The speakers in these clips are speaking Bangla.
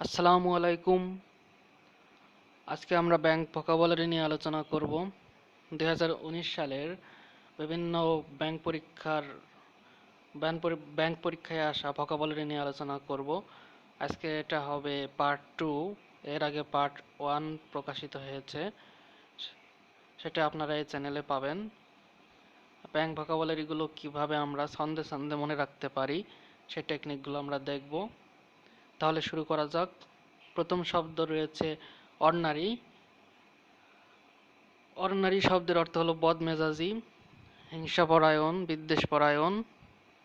আসসালামু আলাইকুম। আজকে আমরা ব্যাংক ভোকাবুলারি নিয়ে আলোচনা করব। 2019 সালের বিভিন্ন ব্যাংক পরীক্ষার ব্যাংক পরীক্ষায় আসা ভোকাবুলারি নিয়ে আলোচনা করব। আজকে এটা হবে পার্ট 2। এর আগে পার্ট 1 প্রকাশিত হয়েছে, সেটা আপনারা এই চ্যানেলে পাবেন। ব্যাংক ভোকাবুলারিগুলো কিভাবে আমরা ছন্দে ছন্দে মনে রাখতে পারি সেই টেকনিকগুলো আমরা দেখব। তাহলে শুরু করা যাক। প্রথম শব্দ রয়েছে অর্ডিনারি। অর্ডিনারি শব্দের অর্থ হলো বদমেজাজি, হিংসাপরায়ণ, বিদ্বেষপরায়ণ।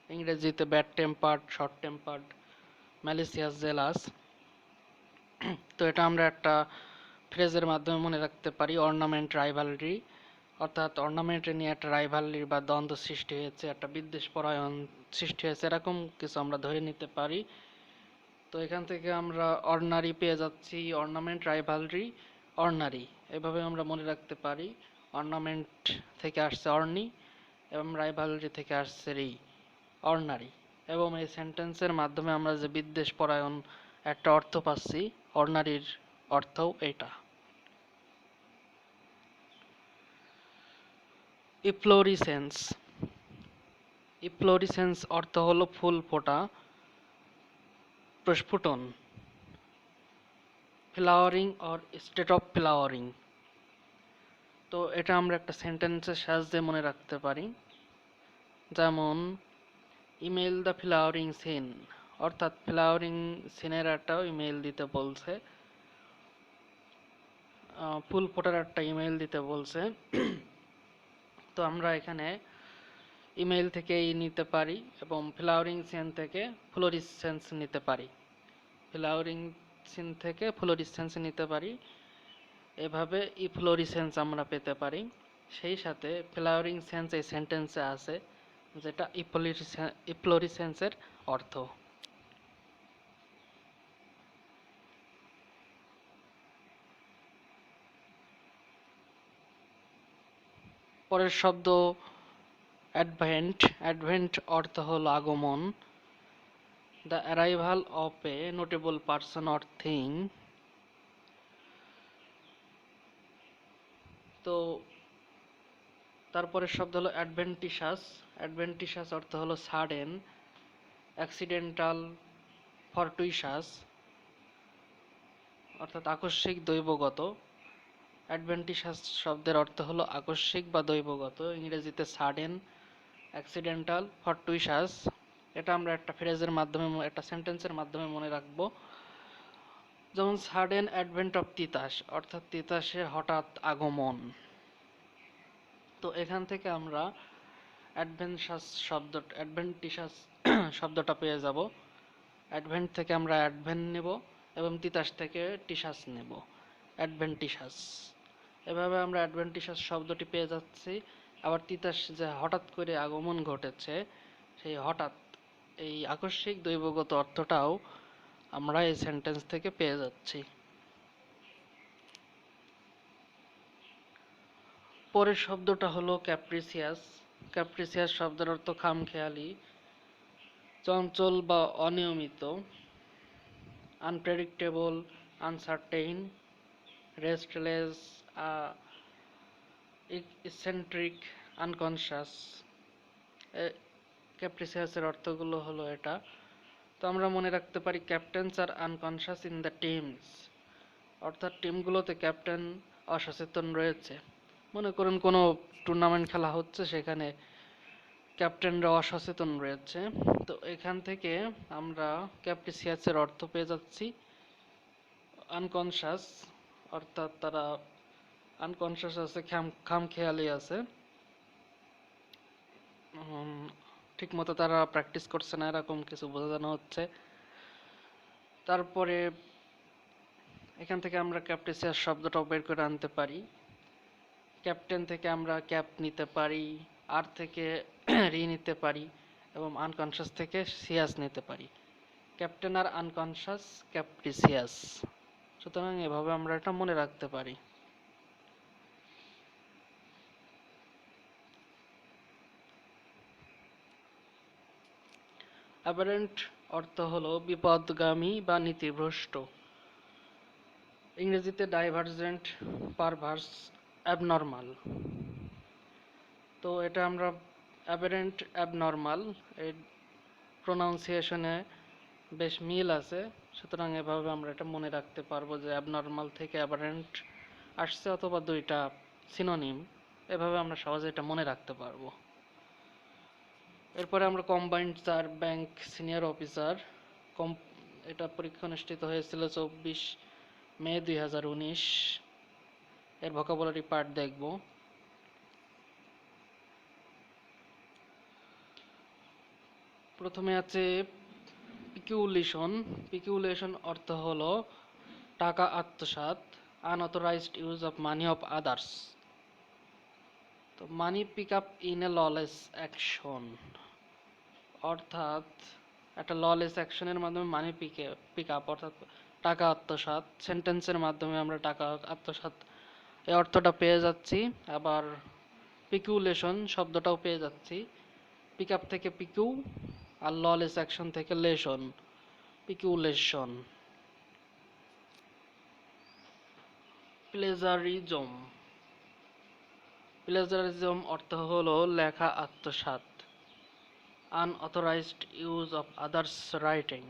ইংরেজিতে bad tempered, short tempered, malicious, jealous. তো এটা আমরা একটা ফ্রেজের মাধ্যমে মনে রাখতে পারি। অর্নামেন্ট রাইভালরি, অর্থাৎ অর্নামেন্টে নিয়ে একটা রাইভালরি বা দ্বন্দ্ব সৃষ্টি হয়েছে, একটা বিদ্বেষপরায়ণ সৃষ্টি হয়েছে, এরকম কিছু আমরা ধরে নিতে পারি। তো এখান থেকে আমরা অর্ডিনারি পেয়ে যাচ্ছি, অর্নামেন্ট, রাইভালরি, অর্ডিনারি, এভাবে আমরা মনে রাখতে পারি। অর্নামেন্ট থেকে আসছে অর্নি এবং রাইভালরি থেকে আসছে রি, অর্ডিনারি। এবং এই সেন্টেন্সের মাধ্যমে আমরা যে বিদ্বেষ পরায়ণ একটা অর্থ পাচ্ছি, অর্ডিনারির অর্থও এটা। ইফ্লোরিসেন্স। ইফ্লোরিসেন্স অর্থ হলো ফুল ফোটা, প্রস্ফুটন। Flowering or state of flowering. তো এটা আমরা একটা সেন্টেন্সের সাহায্যে মনে রাখতে পারি। যেমন ইমেল দ্য ফ্লাওয়ারিং সিন, অর্থাৎ ফ্লাওয়ারিং সিনের একটা ইমেল দিতে বলছে, ফুল ফোটার একটা ইমেল দিতে বলছে। তো আমরা এখানে ইমেল থেকেই নিতে পারি এবং ফ্লাওয়ারিং সিন থেকে ফ্লোরিসেন্স নিতে পারি। ফ্লাওয়ারিং সিন থেকে ফ্লোরিসেন্স নিতে পারি, এভাবে ইফ্লোরিসেন্স আমরা পেতে পারি। সেই সাথে ফ্লাওয়ারিং সেন্স এই সেন্টেন্সে আছে, যেটা ইফ্লোরিসেন্সের অর্থ। পরের শব্দ অ্যাডভেন্ট। অ্যাডভেন্ট অর্থ হলো আগমন। The arrival of A notable person or thing. তো তারপরের শব্দ হলো অ্যাডভেন্টিশাস। অ্যাডভেন্টিশাস অর্থ হলো সাডেন, অ্যাক্সিডেন্টাল, ফরটুইশাস, অর্থাৎ আকস্মিক, দৈবগত। অ্যাডভেন্টিশাস শব্দের অর্থ হলো আকস্মিক বা দৈবগত। ইংরেজিতে সাডেন, অ্যাক্সিডেন্টাল, ফরটুইশাস। এটা আমরা একটা ফ্রেজের মাধ্যমে, একটা সেন্টেন্সের মাধ্যমে মনে রাখবো। যেমন সাডেন অ্যাডভেন্ট অফ তিতাস, অর্থাৎ তিতাসের হঠাৎ আগমন। তো এখান থেকে আমরা অ্যাডভেন্টিশাস শব্দটা পেয়ে যাব। অ্যাডভেন্ট থেকে আমরা অ্যাডভেন্ট নেব এবং তিতাস থেকে টিশাস নেব, অ্যাডভেন্টিশাস। এভাবে আমরা অ্যাডভেন্টিশাস শব্দটি পেয়ে যাচ্ছি। আবার তিতাস, যে হঠাৎ করে আগমন ঘটেছে, সেই হঠাৎ, এই আকস্মিক দৈবগত অর্থটাও আমরা এই সেন্টেন্স থেকে পেয়ে যাচ্ছি। পরের শব্দটা হলো ক্যাপ্রিসিয়াস। ক্যাপ্রিসিয়াস শব্দের অর্থ খামখেয়ালি, চঞ্চল বা অনিয়মিত। Unpredictable, uncertain, restless, eccentric, unconscious. ক্যাপ্রিসিয়াসের অর্থগুলো হলো এটা। তো আমরা মনে রাখতে পারি captains are unconscious in the teams, অর্থাৎ টিমগুলোতে ক্যাপ্টেন অসচেতন রয়েছে। মনে করুন কোনো টুর্নামেন্ট খেলা হচ্ছে, সেখানে ক্যাপ্টেনরা অসচেতন রয়েছে। তো এখান থেকে আমরা ক্যাপ্রিসিয়াসের অর্থ পেয়ে যাচ্ছি আনকনশাস, অর্থাৎ তারা আনকনশাস আছে, খামখেয়ালি আছে, ঠিক মতো তারা প্র্যাকটিস করছে না, এরকম কিছু বোঝানো হচ্ছে। তারপরে এখান থেকে আমরা ক্যাপ্রিসিয়াস শব্দটাও বের করে আনতে পারি। ক্যাপ্টেন থেকে আমরা ক্যাপ নিতে পারি, আর থেকে রি নিতে পারি, এবং আনকনশাস থেকে সিয়াস নিতে পারি। ক্যাপ্টেন আর আনকনশাস, ক্যাপ্রিসিয়াস। সুতরাং এভাবে আমরা এটা মনে রাখতে পারি। অ্যাবারেন্ট অর্থ হলো বিপদগামী বা নীতিভ্রষ্ট। ইংরেজিতে ডাইভারজেন্ট, পারভার্স, অ্যাবনর্মাল। তো এটা আমরা অ্যাবেরেন্ট, অ্যাবনর্মাল এই প্রোনাউন্সিয়েশনে বেশ মিল আছে, সুতরাং এভাবে আমরা এটা মনে রাখতে পারবো যে অ্যাবনর্মাল থেকে অ্যাবারেন্ট আসছে, অথবা দুইটা সিনোনিম। এভাবে আমরা সহজে এটা মনে রাখতে পারবো। এরপরে আমরা কম্বাইন্ড চার ব্যাংক সিনিয়র অফিসার, এটা পরীক্ষা অনুষ্ঠিত হয়েছিল 24 মে 2019। এর ভোকাবুলারি পার্ট দেখব। প্রথমে আছে পিকিউলেশন। পিকিউলেশন অর্থ হলো টাকা আত্মসাৎ, unauthorised use of money of others. তো money pick up in a lawless action, অর্থাৎ একটা ললেস অ্যাকশনের মাধ্যমে মানি পিক আপ অর্থাৎ টাকা আত্মসাৎ, সেন্টেন্সের মাধ্যমে আমরা টাকা আত্মসাৎ এই অর্থটা পেয়ে যাচ্ছি। আবার পিকিউলেশন শব্দটাও পেয়ে যাচ্ছি। পিক আপ থেকে পিকিউ, আর ললেস অ্যাকশন থেকে লেশন, পিকিউলেশন। প্লেজারিজম। প্লেজারিজম অর্থ হলো লেখা আত্মসাৎ, unauthorised use of others writing.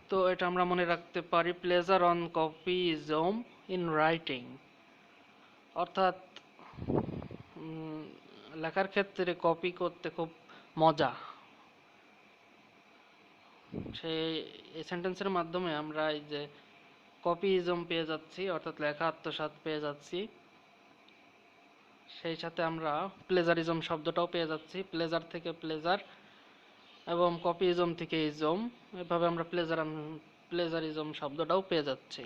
তো এটা আমরা মনে রাখতে পারি pleasure on copyism in writing, অর্থাৎ লেখার ক্ষেত্রে কপি করতে খুব মজা। সেই এই সেন্টেন্সের মাধ্যমে আমরা এই যে কপিজম পেয়ে যাচ্ছি, অর্থাৎ লেখা আত্মসাৎ পেয়ে যাচ্ছি, সেই সাথে আমরা প্লেজারিজম শব্দটাও পেয়ে যাচ্ছি। প্লেজার থেকে প্লেজার এবং কপিজম থেকে ইজম, এভাবে আমরা প্লেজারিজম শব্দটাও পেয়ে যাচ্ছি।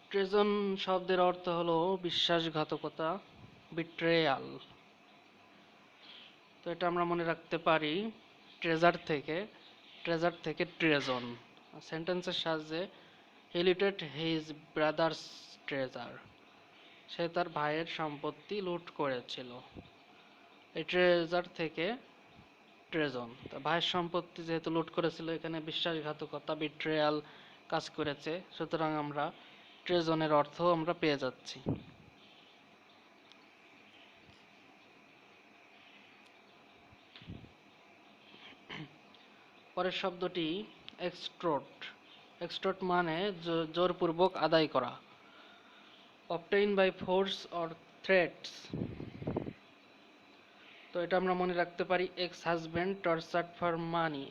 ট্রেজন শব্দের অর্থ হলো বিশ্বাসঘাতকতা, বিট্রেয়াল। তো এটা আমরা মনে রাখতে পারি ট্রেজার থেকে ট্রেজন। সেন্টেন্সের সাহায্যে হি লুটেড হিজ ব্রাদার্স ট্রেজার, সে তার ভাইয়ের সম্পত্তি লুট করেছিল। এই ট্রেজার থেকে ট্রেজন, ভাইয়ের সম্পত্তি যেহেতু লুট করেছিল, এখানে বিশ্বাসঘাতকতা, বিট্রেয়াল কাজ করেছে, সুতরাং আমরা ট্রেজনের অর্থ আমরা পেয়ে যাচ্ছি। পরের শব্দটি এক্সট্রোট। এক্সট্রোট মানে জোরপূর্বক আদায় করা, obtain by force or threats. তো এটা আমরা মনে রাখতে পারি ex husband tortured for money,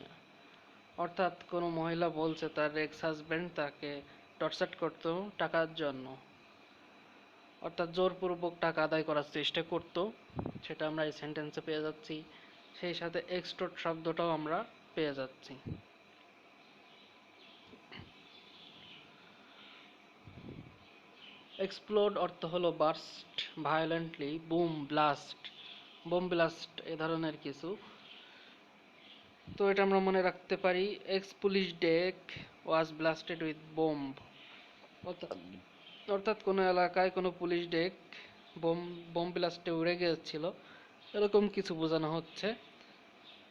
অর্থাৎ কোনো মহিলা বলছে তার এক্স হাজব্যান্ড তাকে টর্চার করত টাকার জন্য, অর্থাৎ জোরপূর্বক টাকা আদায় করার চেষ্টা করত, সেটা আমরা এই সেন্টেন্সে পেয়ে যাচ্ছি। সেই সাথে এক্সট্রোট শব্দটাও আমরা পেয়ে যাচ্ছি। এক্সপ্লোড অর্থ হলো burst violently, boom, blast, bomb blast এ ধরনের কিছু। তো এটা আমরা মনে রাখতে পারি ex police deck was blasted with bomb, অর্থাৎ কোনো এলাকায় কোনো পুলিশ ডেক বোম ব্লাস্টে উড়ে গিয়েছিল, এরকম কিছু বোঝানো হচ্ছে।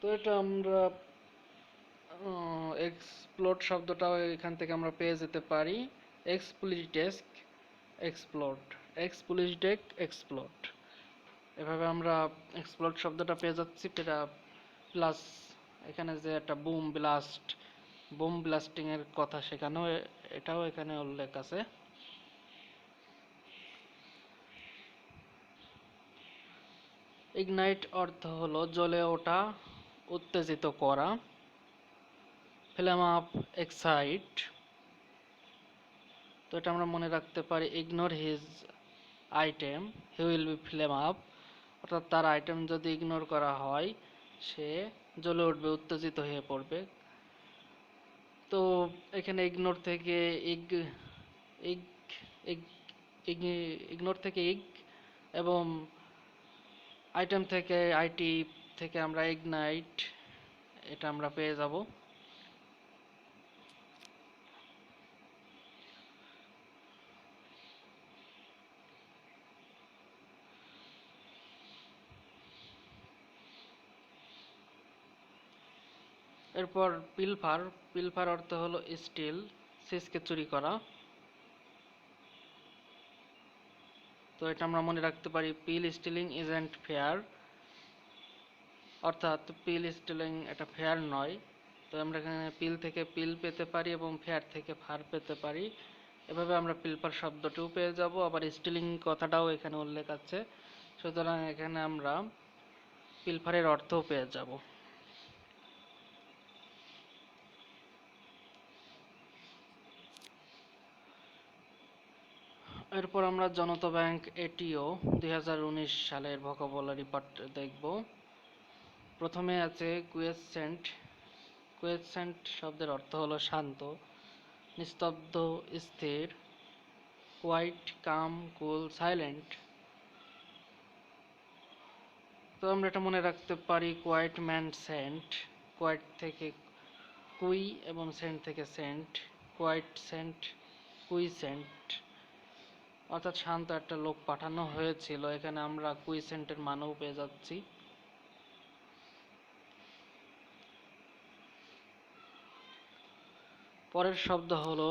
তো এটা আমরা এক্সপ্লোড শব্দটাও এখান থেকে আমরা পেয়ে যেতে পারি ex police desk explode, ex police deck explode. এভাবে আমরা এক্সপ্লোড শব্দটা পেয়ে যাচ্ছি। প্লাস এখানে যে একটা বুম ব্লাস্টিং এর কথা, সেখানেও এটাও এখানে উল্লেখ আছে। ইগনাইট অর্থ হলো জ্বলে ওঠা, উত্তেজিত করা। Flame up, excite. তো এটা আমরা মনে রাখতে পারি ignore his item he will be flame up, অর্থাৎ তার আইটেম যদি ইগনোর করা হয় সে জ্বলে উঠবে, উত্তেজিত হয়ে পড়বে। তো এখানে ইগনোর থেকে ইগ ইগ ইগ ইগনোর থেকে ইগ এবং আইটেম থেকে আইটি থেকে আমরা ইগনাইট, এটা আমরা পেয়ে যাব। এরপর পিলফার, পিলফার অর্থ হলো স্টিল, সিসকে চুরি করা। তো এটা আমরা মনে রাখতে পারি, পিল স্টিলিং ইজন্ট ফেয়ার, অর্থাৎ পিল স্টিলিং এটা ফেয়ার নয়। তো আমরা এখানে পিল থেকে পিল পেতে পারি এবং ফেয়ার থেকে ফার পেতে পারি। এভাবে আমরা পিলফার শব্দটিও পেয়ে যাব, আবার স্টিলিং কথাটাও এখানে উল্লেখ আছে। সুতরাং এখানে আমরা পিলফারের অর্থও পেয়ে যাব। এরপর আমরা জনতা ব্যাংক এটিও 2019 সালের ভোকাবুলারি পার্ট দেখব। প্রথমে আছে কুয়েসেন্ট। কুয়েসেন্ট শব্দের অর্থ হলো শান্ত, নিস্তব্ধ, স্থির। কোয়াইট, কাম, কুল, সাইলেন্ট। তো আমরা এটা মনে রাখতে পারি, কোয়াইট ম্যান সেন্ট। কোয়াইট থেকে কুই এবং সেন্ট থেকে সেন্ট। কোয়াইট সেন্ট, কুই সেন্ট, অর্থাৎ শান্ত একটা লোক পাঠানো হয়েছিল। এখানে আমরা কুইসেন্টের মানেও পেয়ে যাচ্ছি। পরের শব্দ হলো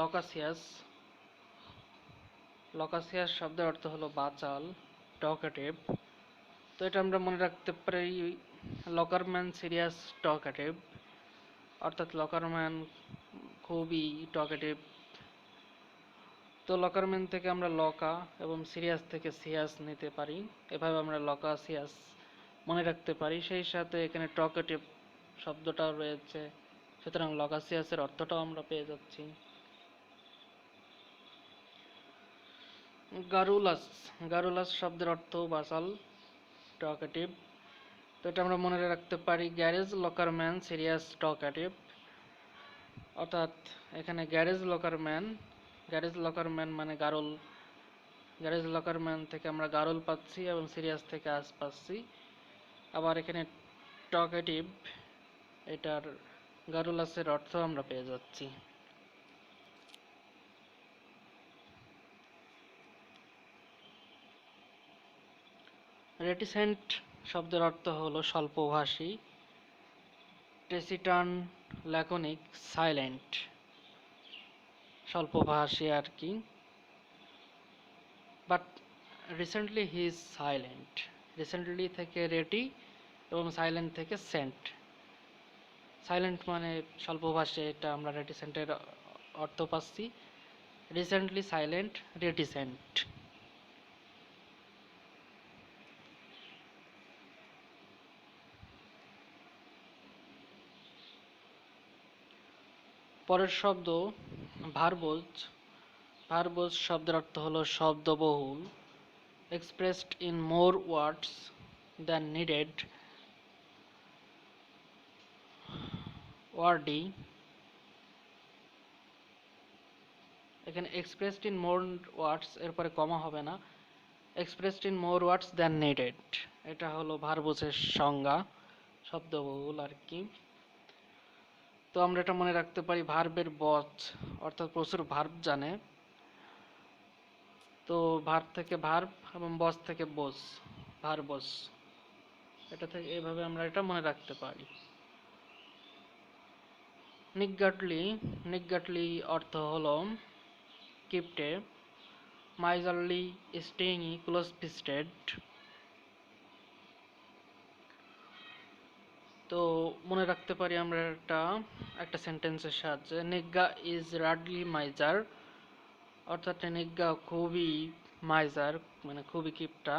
লকাসিয়াস। লকাসিয়াস শব্দের অর্থ হলো বাচাল, টকেটিভ। তো এটা আমরা মনে রাখতে পারি, লকারম্যান সিরিয়াস টকেটিভ, অর্থাৎ লকারম্যান খুবই টকেটিভ। তো লকারম্যান থেকে আমরা লকা এবং সিরিয়াস থেকে সিয়াস নিতে পারি, এভাবে আমরা লকাসিয়াস মনে রাখতে পারি। সেই সাথে এখানে টকেটিভ শব্দটাও রয়েছে, সুতরাং লকাসিয়াসের অর্থটাও আমরা পেয়ে যাচ্ছি। গারুলাস। গারুলাস শব্দের অর্থ বাচাল, টকেটিভ। তো এটা আমরা মনে রাখতে পারি, গ্যারেজ লকারম্যান সিরিয়াস টকেটিভ, অর্থাৎ এখানে গ্যারেজ লকারম্যান, গ্যারেজ লকারম্যান মানে গারল, গ্যারেজ লকারম্যান থেকে আমরা গারল পাচ্ছি এবং সিরিয়াস থেকে আস পাচ্ছি। আবার এখানে টকেটিভ, এটার গারুলাসের অর্থ আমরা পেয়ে যাচ্ছি। রেটিসেন্ট শব্দের অর্থ হলো স্বল্পভাষী, টেসিটার্ন, ল্যাকোনিক, সাইলেন্ট, স্বল্পভাষী আর কি। But recently he is silent. Recently থেকে রেটি এবং সাইলেন্ট থেকে সেন্ট। সাইলেন্ট মানে স্বল্পভাষী, এটা আমরা রেটিসেন্টের অর্থ পাচ্ছি। Recently silent, reticent. পরের শব্দ ভার্বোজ। ভার্বোজ শব্দের অর্থ হলো শব্দবহুল, expressed in more words than needed, wordy। এখানে expressed in more words এরপরে কমা হবে না, expressed in more words than needed, এটা হলো ভার্বোজের সংজ্ঞা, শব্দবহুল আর কি। তো আমরা এটা মনে রাখতে পারি, ভার্বের বচ, অর্থাৎ প্রচুর ভার্ব জানে। তো ভার্ব থেকে ভার্ব এবং বস থেকে বোস, ভার্বোস, এটা থেকে এইভাবে আমরা এটা মনে রাখতে পারি। নিগ্গাটলি। নিগ্গাটলি অর্থ হলো কিপটে, miserly, stingy, close-fisted। তো মনে রাখতে পারি আমরা এটা একটা সেন্টেন্সের সাহায্যে, নিগ্গা ইজ রাডলি মাইজার, অর্থাৎ নিগ্গা খুবই মাইজার মানে খুবই কিপটা।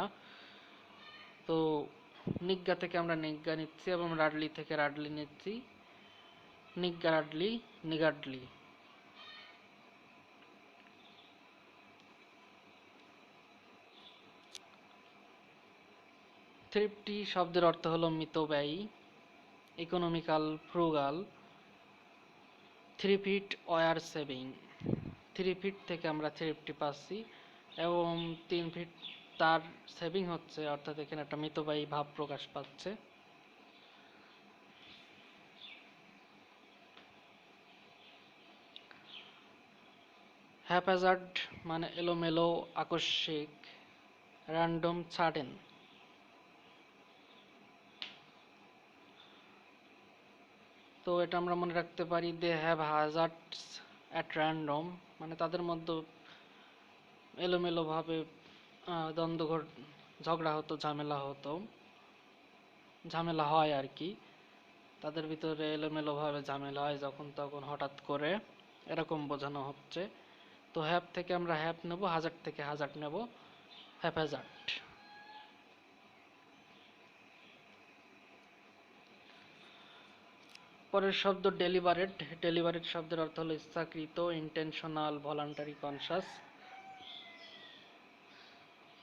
তো নিগ্গা থেকে আমরা নিগ্গা নিচ্ছি এবং রাডলি থেকে রাডলি নিচ্ছি, নিগ্গা রাডলি, নিগাডলি। থ্রিফটি শব্দের অর্থ হলো মিতব্যয়ী, economical, frugal. 3 feet war saving, 3 feet থেকে আমরা থ্রিফটি পাচ্ছি এবং 3 feet তার সেভিং হচ্ছে, অর্থাৎ এখানে একটা মিতব্যয়ী ভাব প্রকাশ পাচ্ছে। হ্যাপাজার্ড মানে এলোমেলো, আকস্মিক, র্যান্ডম, সাডেন। তো তো এটা আমরা মনে রাখতে পারি they have hazards at random, মানে তাদের মধ্যে এলোমেলোভাবে দ্বন্দ্ব ঝগড়া হতো, ঝামেলা হয় আর কি। তাদের ভিতরে এলোমেলোভাবে ঝামেলা হয় যখন তখন হঠাৎ করে, এরকম বোঝানো হচ্ছে। তো হ্যাভ থেকে আমরা হ্যাভ নেব, হাজার থেকে হাজার নেব, হ্যাজার্ড। পরের শব্দ ডেলিবারেট। ডেলিবারেট শব্দের অর্থ হলো ইচ্ছাকৃত, ইন্টেনশনাল, ভলান্টারি, কনসাস।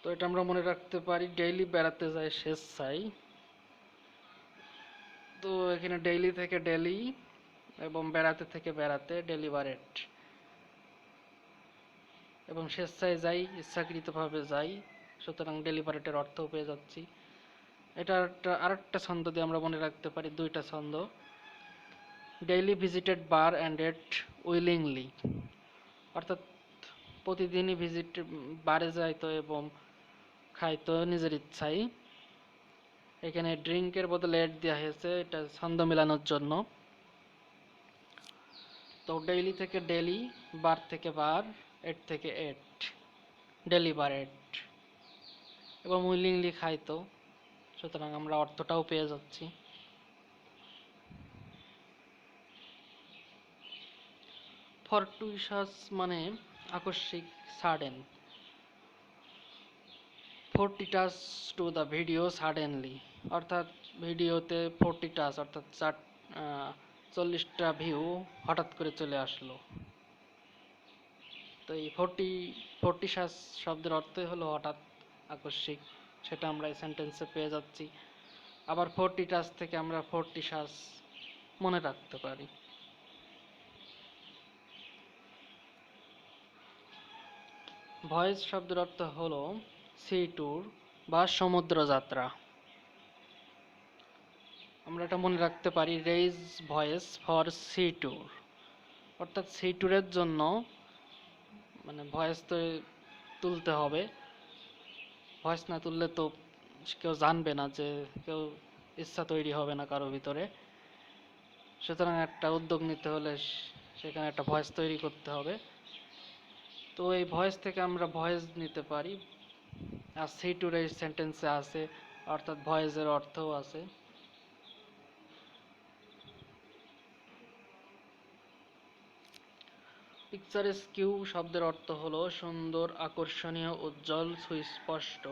তো এটা আমরা মনে রাখতে পারি ডেইলি বেড়াতে যায় স্বেচ্ছায়। তো এখানে ডেইলি থেকে ডেলি এবং বেড়াতে থেকে বেড়াতে, ডেলিবারেট। এবং স্বেচ্ছায় যাই, ইচ্ছাকৃতভাবে যাই, সুতরাং ডেলিবারেটের অর্থ পেয়ে যাচ্ছি। এটা আরেকটা ছন্দ দিয়ে আমরা মনে রাখতে পারি, দুইটা ছন্দ। Daily visited bar and at willingly, অর্থাৎ প্রতিদিনই বারে যাইতো এবং খাইতো নিজের ইচ্ছাই। এখানে ড্রিঙ্কের বদলে এট দেওয়া হয়েছে, এটা ছন্দ মেলানোর জন্য। তো ডেইলি থেকে ডেলি, বার থেকে বার, এট থেকে এট, ডেলিবারেট। এবং উইলিংলি খাইতো, সুতরাং আমরা অর্থটাও পেয়ে যাচ্ছি। ফরটুইশাস মানে আকস্মিক, sudden. Fortuitous to the video suddenly, অর্থাৎ ভিডিওতে 40 টাচ অর্থাৎ 40টা ভিউ হঠাৎ করে চলে আসলো। তো এই ফোরটিশাস শব্দের অর্থই হলো হঠাৎ, আকস্মিক, সেটা আমরা এই সেন্টেন্সে পেয়ে যাচ্ছি। আবার 40 টাচ থেকে আমরা ফোরটিশাস মনে রাখতে পারি। ভয়েস শব্দের অর্থ হলো সি ট্যুর বা সমুদ্র যাত্রা। আমরা এটা মনে রাখতে পারি raise voice for sea tour, অর্থাৎ সি ট্যুরের জন্য মানে ভয়েস তো তুলতে হবে। ভয়েস না তুললে তো কেউ জানবে না, যে কেউ ইচ্ছা তৈরি হবে না কারো ভিতরে। সুতরাং একটা উদ্যোগ নিতে হলে সেখানে একটা ভয়েস তৈরি করতে হবে। তো এই ভয়েস থেকে আমরা ভয়েস নিতে পারি। আর সি ট্যুর এই সেন্টেন্সে আছে, অর্থাৎ ভয়েসের অর্থও আছে। পিকচারেস্কিউ শব্দের অর্থ হলো সুন্দর, আকর্ষণীয়, উজ্জ্বল, সুস্পষ্ট,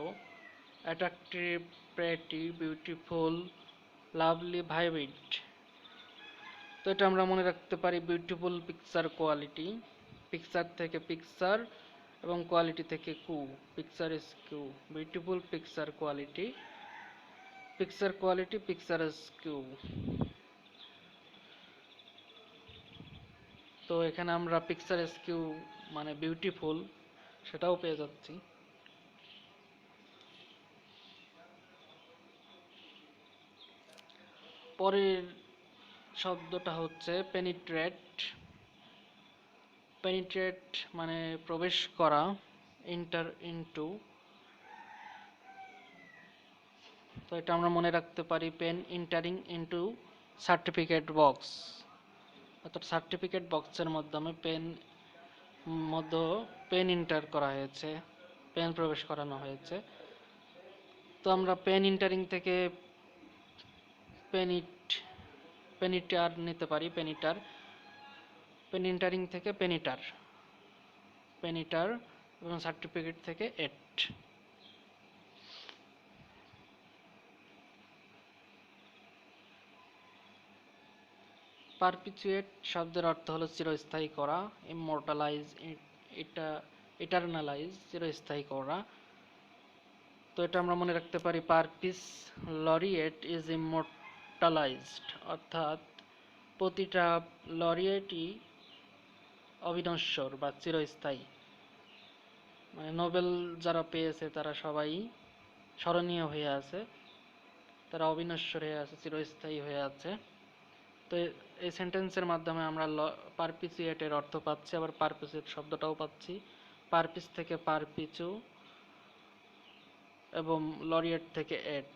attractive, pretty, beautiful, lovely, vibrant. তো এটা আমরা মনে রাখতে পারি বিউটিফুল পিকচার কোয়ালিটি, পিকচার থেকে পিকচার এবং কোয়ালিটি থেকে কু, পিকচারেস্কিউ, বিউটিফুল পিকচার কোয়ালিটি, পিকচারেস্কিউ। তো এখানে আমরা পিকচারেস্কিউ মানে বিউটিফুল সেটাও পেয়ে যাচ্ছি। পরের শব্দটা হচ্ছে পেনিট্রেট। পেনিট্রেট মানে প্রবেশ করা, এন্টার ইনটু। তো এটা আমরা মনে রাখতে পারি pen entering into certificate box, অর্থাৎ সার্টিফিকেট বক্সের মাধ্যমে পেন এন্টার করা হয়েছে, পেন প্রবেশ করানো হয়েছে। তো আমরা পেন এন্টারিং থেকে পেনিটার নিতে পারি, পেন এন্টারিং থেকে পেনিটার এবং সার্টিফিকেট থেকে এট। পারপিচুয়েট শব্দের অর্থ হলো চিরস্থায়ী করা, ইমমর্টালাইজ, ইটারনালাইজ, চিরস্থায়ী করা। তো এটা আমরা মনে রাখতে পারি পারপিস লরিয়েট ইজ ইমমর্টালাইজড, অর্থাৎ প্রতিটা লরিয়েটই অবিনশ্বর বা চিরস্থায়ী। মানে নোবেল যারা পেয়েছে তারা সবাই স্মরণীয় হয়ে আছে, তারা অবিনশ্বর হয়ে আছে, চিরস্থায়ী হয়ে আছে। তো এই সেন্টেন্সের মাধ্যমে আমরা পারপিচুয়েটের অর্থ পাচ্ছি, আবার পারপিচুয়েট শব্দটাও পাচ্ছি। পারপিস থেকে পারপিচু এবং লরিয়েট থেকে এট,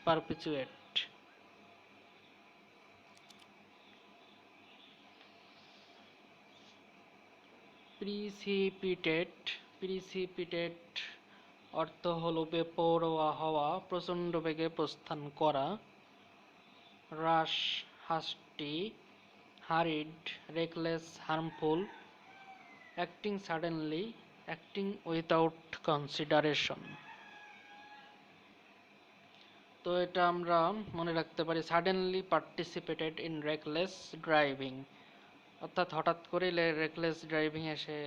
পারপিচুয়েট। প্রিসিপিটেট প্রিসিপিটেট অর্থ হলো বেপরোয়া হওয়া, প্রচণ্ড বেগে প্রস্থান করা। Rash hasty, hurried, reckless, harmful. Acting suddenly, acting without consideration. তো এটা আমরা মনে রাখতে পারি suddenly participated in reckless driving, অর্থাৎ হঠাৎ করে রেকলেস ড্রাইভিং এসে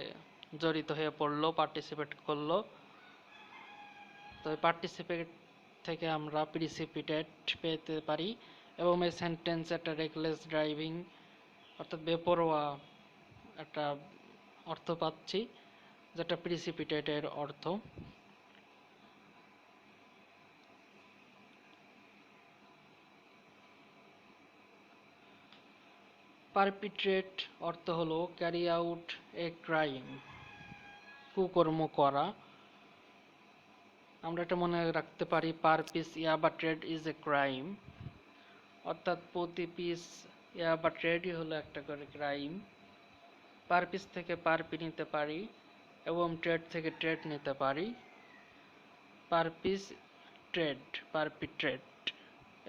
জড়িত হয়ে পড়লো, পার্টিসিপেট করলো। তো পার্টিসিপেট থেকে আমরা প্রিসিপিটেট পেতে পারি এবং এই সেন্টেন্স একটা রেকলেস ড্রাইভিং অর্থাৎ বেপরোয়া একটা অর্থ পাচ্ছি, যেটা প্রিসিপিটেটের অর্থ। পারপিট্রেট অর্থ হলো ক্যারি আউট এ ক্রাইম, কুকর্ম করা। আমরা এটা মনে রাখতে পারি পার পিস ইয়াবা ট্রেড ইজ এ ক্রাইম, অর্থাৎ প্রতি পিস ইয়াবা ট্রেডই হলো একটা করে ক্রাইম। পার পিস থেকে পার পি নিতে পারি এবং ট্রেড থেকে ট্রেড নিতে পারি। পার পিস ট্রেড, পারপিট্রেট,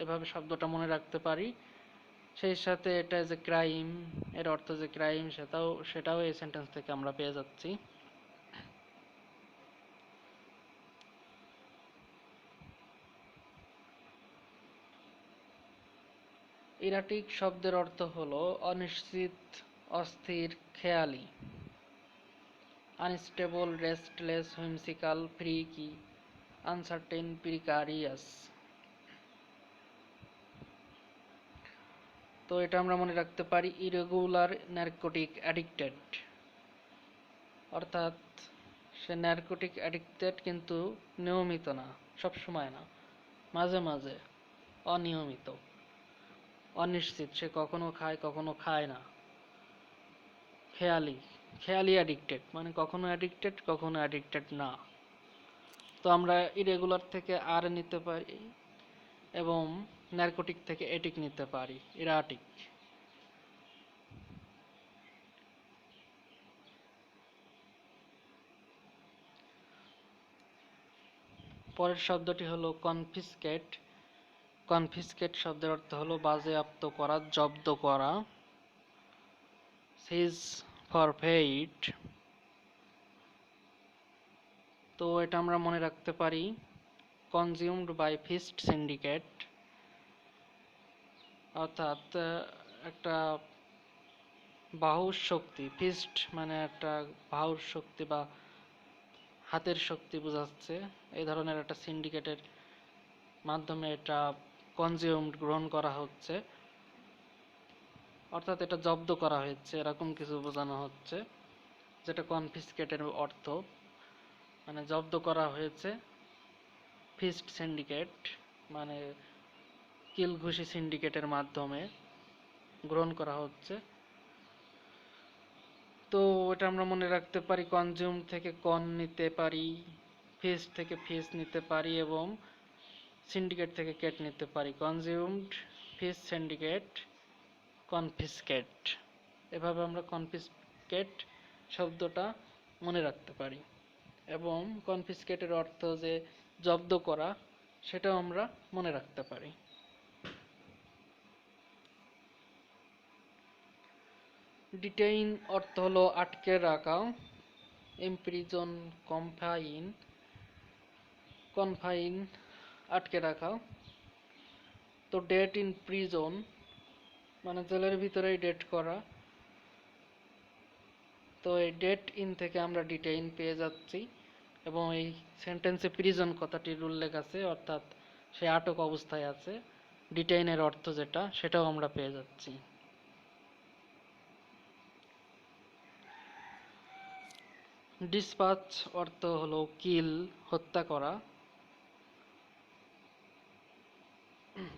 এভাবে শব্দটা মনে রাখতে পারি। সেই সাথে এটা যে ক্রাইম, এর অর্থ যে ক্রাইম, সেটাও এই সেন্টেন্স থেকে আমরা পেয়ে যাচ্ছি। ইরাটিক শব্দের অর্থ হলো অনিশ্চিত, অস্থির, খেয়ালি। Unstable, restless, whimsical, freaky, uncertain, precarious. তো এটা আমরা মনে রাখতে পারি ইরেগুলার, নার্কোটিক অ্যাডিক্টেড, অর্থাৎ সে নার্কোটিক অ্যাডিক্টেড কিন্তু নিয়মিত না, সবসময় না, মাঝে মাঝে, অনিয়মিত, অনিশ্চিত, সে কখনো খায় কখনো খায় না। খেয়ালি, খেয়ালি অ্যাডিক্টেড মানে কখনো অ্যাডিক্টেড কখনো অ্যাডিক্টেড না। তো আমরা ইরেগুলার থেকে আর নিতে পারি এবং নার্কোটিক থেকে এটিক নিতে পারি, ইরাটিক। পরের শব্দটি হলো কনফিসকেট। কনফিসকেট শব্দের অর্থ হলো বাজেয়াপ্ত করা, জব্দ করা। সিজ, ফরফেইট। তো এটা আমরা মনে রাখতে পারি কনজিউমড বাই ফিস্ট সিন্ডিকেট, অর্থাৎ একটা বাহুর শক্তি, ফিস্ট মানে একটা বাহুর শক্তি বা হাতের শক্তি বোঝাচ্ছে। এই ধরনের একটা সিন্ডিকেটের মাধ্যমে এটা কনজিউমড, গ্রহণ করা হচ্ছে, অর্থাৎ এটা জব্দ করা হয়েছে, এরকম কিছু বোঝানো হচ্ছে, যেটা কনফিসকেটের অর্থ। মানে জব্দ করা হয়েছে, ফিস্ট সিন্ডিকেট মানে কিল ঘুষি সিন্ডিকেটের মাধ্যমে গ্রহণ করা হচ্ছে। তো এটা আমরা মনে রাখতে পারি কনজিউম থেকে কন নিতে পারি, ফিস্ট থেকে ফিস নিতে পারি এবং সিন্ডিকেট থেকে কেট নিতে পারি। কনজিউমড, ফিস, সিন্ডিকেট, কনফিসকেট, এভাবে আমরা কনফিসকেট শব্দটা মনে রাখতে পারি এবং কনফিসকেটের অর্থ যে জব্দ করা, সেটাও আমরা মনে রাখতে পারি। ডিটেইন অর্থ হলো আটকে রাখা। ইমপ্রিজন, কনফাইন, কনফাইন আটকে রাখা। তো ডেট ইন প্রিজন মানে জেলের ভিতরেই ডেট করা। তো এই ডেট ইন থেকে আমরা ডিটেইন পেয়ে যাচ্ছি এবং এই সেন্টেন্সে প্রিজন কথাটির উল্লেখ আছে, অর্থাৎ সে আটক অবস্থায় আছে। ডিটেইনের অর্থ যেটা, সেটাও আমরা পেয়ে যাচ্ছি। ডিসপাচ অর্থ হলো কিল, হত্যা করা।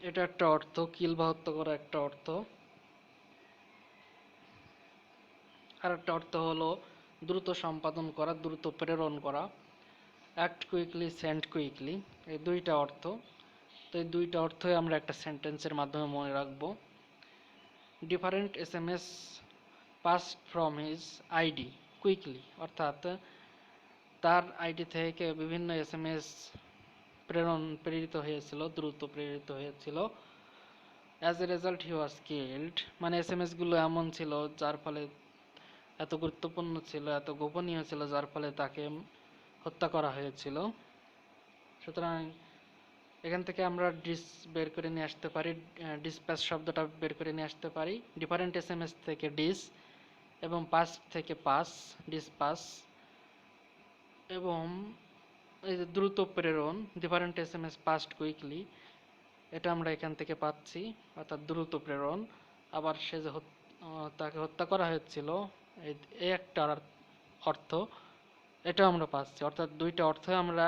এটা একটা অর্থ, কিল বা হত্যা করা একটা অর্থ। আর একটা অর্থ হলো দ্রুত সম্পাদন করা, দ্রুত প্রেরণ করা। অ্যাক্ট কুইকলি, সেন্ড কুইকলি, এই দুইটা অর্থ। তো এই দুইটা অর্থই আমরা একটা সেন্টেন্সের মাধ্যমে মনে রাখবো। Different SMS passed from his ID, quickly, অর্থাৎ তার আইডি থেকে বিভিন্ন এসএমএস প্রেরিত হয়েছিল, দ্রুত প্রেরিত হয়েছিল। As a result he was killed, মানে এসএমএস গুলো এমন ছিল যার ফলে এত গুরুত্বপূর্ণ ছিল, এত গোপনীয় ছিল, যার ফলে তাকে হত্যা করা হয়েছিল। সুতরাং এখান থেকে আমরা ডিস বের করে নিয়ে আসতে পারি, ডিসপ্যাচ শব্দটা বের করে নিয়ে আসতে পারি। ডিফারেন্ট এসএমএস থেকে ডিস, এবং পাস থেকে পাস, ডিসপাস, এবং এই যে দ্রুত প্রেরণ, ডিফারেন্ট এসএমএস পাসড কুইকলি, এটা আমরা এখান থেকে পাচ্ছি, অর্থাৎ দ্রুত প্রেরণ। আবার সে যে তাকে হত্যা করা হয়েছিল, এই একটা অর্থ, এটা আমরা পাচ্ছি, অর্থাৎ দুইটা অর্থ আমরা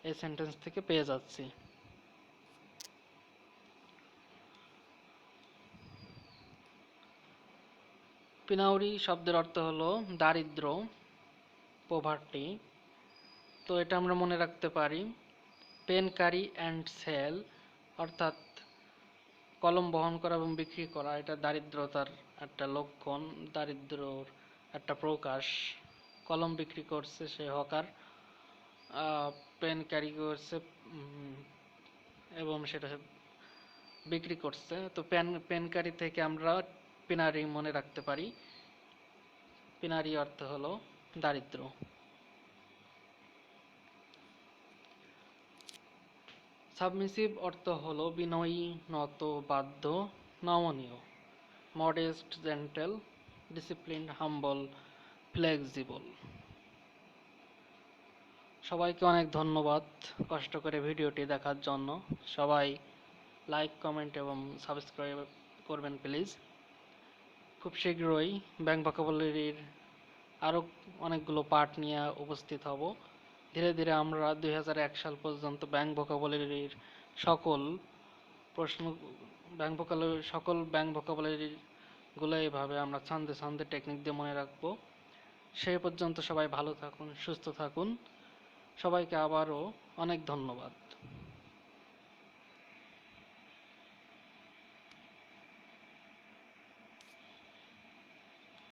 এই সেন্টেন্স থেকে পেয়ে যাচ্ছি। পিনাউরি শব্দের অর্থ হলো দারিদ্র, পোভার্টি। তো এটা আমরা মনে রাখতে পারি। পেন ক্যারি অ্যান্ড সেল, অর্থাৎ কলম বহন করা এবং বিক্রি করা, এটা দারিদ্রতার একটা লক্ষণ, দারিদ্রর একটা প্রকাশ। কলম বিক্রি করছে সে হকার, পেন ক্যারি করছে এবং সেটা বিক্রি করছে। তো পেন ক্যারি থেকে আমরা পিনারি মনে রাখতে পারি। পিনারি অর্থ হলো দারিদ্র। সাবমিসিভ অর্থ হলো বিনয়ী, নত, বাধ্য, নমনীয়। মডেস্ট, জেন্টেল, ডিসিপ্লিনড, হাম্বল, ফ্লেক্সিবল। সবাইকে অনেক ধন্যবাদ কষ্ট করে ভিডিওটি দেখার জন্য। সবাই লাইক, কমেন্ট এবং সাবস্ক্রাইব করবেন প্লিজ। খুব শীঘ্রই ব্যাংক ভোকাবুলারির আরও অনেকগুলো পার্ট নিয়ে উপস্থিত হব। ধীরে ধীরে আমরা 2001 সাল পর্যন্ত ব্যাংক ভোকাবুলারির সকল ব্যাংক ভোকাবুলারির গুলো এইভাবে আমরা ছন্দে ছন্দে টেকনিক দিয়ে মনে রাখবো। সেই পর্যন্ত সবাই ভালো থাকুন, সুস্থ থাকুন। সবাইকে আবারও অনেক ধন্যবাদ।